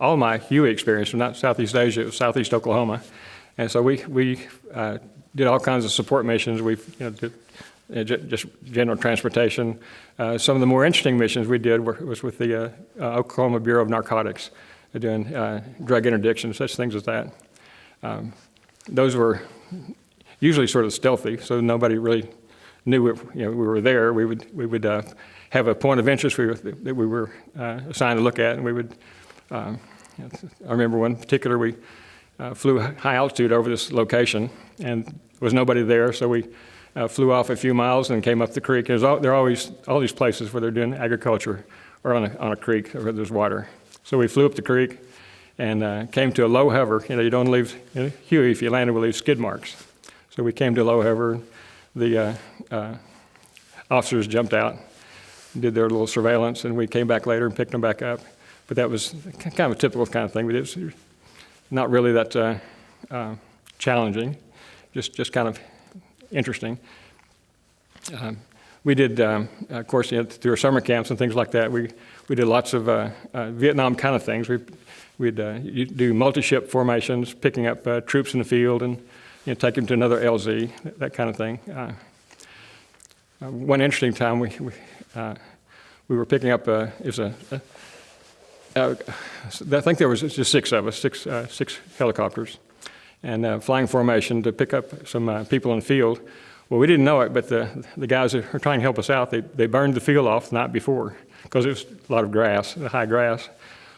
all my Huey experience from not Southeast Asia, it was Southeast Oklahoma. And so we did all kinds of support missions. We did just general transportation. Some of the more interesting missions we did was with the Oklahoma Bureau of Narcotics, doing drug interdiction, such things as that. Those were usually sort of stealthy, so nobody really knew we were there. We would have a point of interest that we were assigned to look at, and we would. I remember one particular, we flew high altitude over this location, and there was nobody there, so we flew off a few miles and came up the creek. There are always all these places where they're doing agriculture or on a creek where there's water. So we flew up the creek and came to a low hover. You don't leave Huey, if you landed, we'll leave skid marks. So we came to a low hover. The officers jumped out, did their little surveillance, and we came back later and picked them back up. But that was kind of a typical kind of thing. But it was not really that challenging, just kind of interesting. We did, of course, through our summer camps and things like that, we did lots of Vietnam kind of things. We'd do multi-ship formations, picking up troops in the field and take them to another LZ, that kind of thing. One interesting time we were picking up, I think there was just 6 of us, six helicopters, and flying formation to pick up some people in the field. Well, we didn't know it, but the guys that were trying to help us out, they burned the field off the night before because it was a lot of grass, high grass.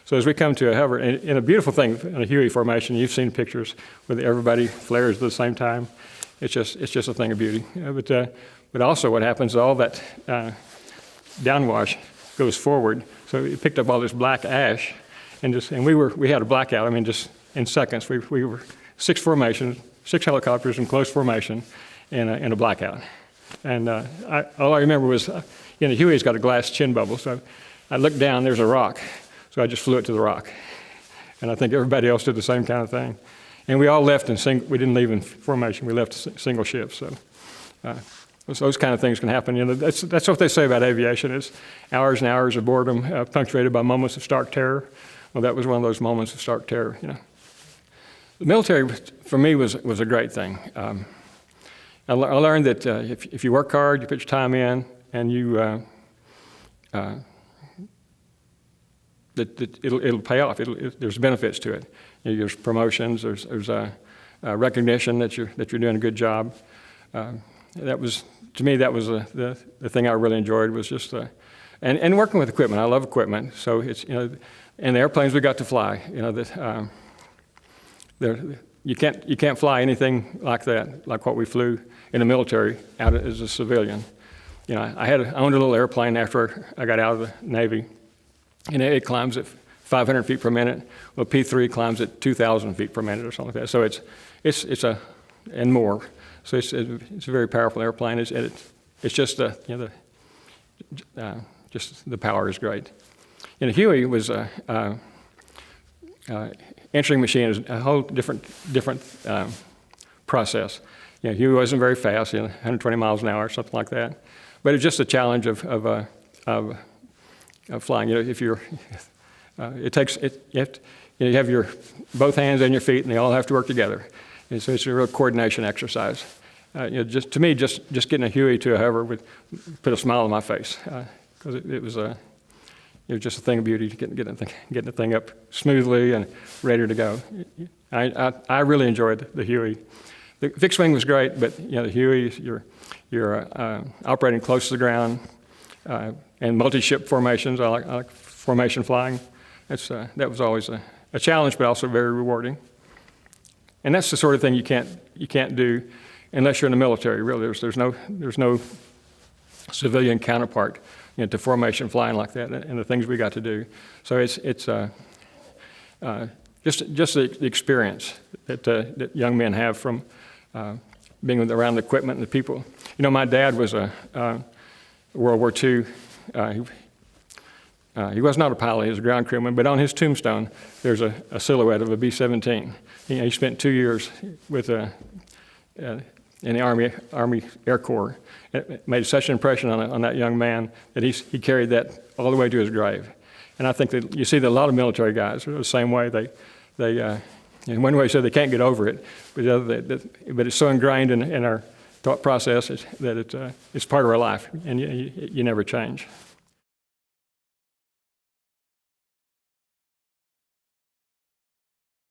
So as we come to a hover, and a beautiful thing in a Huey formation, you've seen pictures where everybody flares at the same time. It's just a thing of beauty. But also what happens is all that downwash goes forward. So it picked up all this black ash, and we had a blackout. I mean, just in seconds, we were 6 formations, 6 helicopters in close formation, in a blackout. And all I remember was, Huey's got a glass chin bubble, so I looked down, there's a rock. So I just flew it to the rock. And I think everybody else did the same kind of thing. And we all left we didn't leave in formation, we left single ships. So those kind of things can happen. That's what they say about aviation, is hours and hours of boredom punctuated by moments of stark terror. Well, that was one of those moments of stark terror. The military, for me, was a great thing. I learned that if you work hard, you put your time in, and you that it'll pay off. There's benefits to it. There's promotions. There's recognition that you're doing a good job. That was, to me, that was the thing I really enjoyed, was just and working with equipment. I love equipment. So it's and the airplanes we got to fly. You can't fly anything like that, like what we flew in the military out as a civilian. I owned a little airplane after I got out of the Navy, and it climbs at 500 feet per minute. Well, P3 climbs at 2,000 feet per minute or something like that. So it's and more. So it's a very powerful airplane. It's just just the power is great. Huey was entering machine is a whole different process. Huey wasn't very fast, 120 miles an hour, something like that. But it's just a challenge of flying. If you're, you have your both hands and your feet, and they all have to work together. And so it's a real coordination exercise. Just to me, just getting a Huey to a hover would put a smile on my face, because it was just a thing of beauty, getting the thing up smoothly and ready to go. I really enjoyed the Huey. The fixed wing was great, but the Huey, you're operating close to the ground, and multi-ship formations. I like formation flying. That was always a challenge, but also very rewarding. And that's the sort of thing you can't do unless you're in the military. Really, there's no civilian counterpart to formation flying like that, and the things we got to do. So it's just the experience that young men have from being around the equipment and the people. My dad was a World War II. He was not a pilot; he was a ground crewman. But on his tombstone, there's a silhouette of a B-17. He spent 2 years with in the Army Air Corps. It made such an impression on that young man that he carried that all the way to his grave. And I think that you see that a lot of military guys are the same way. In one way, you say they can't get over it, but the other, but it's so ingrained in our thought process that it's part of our life, and you never change.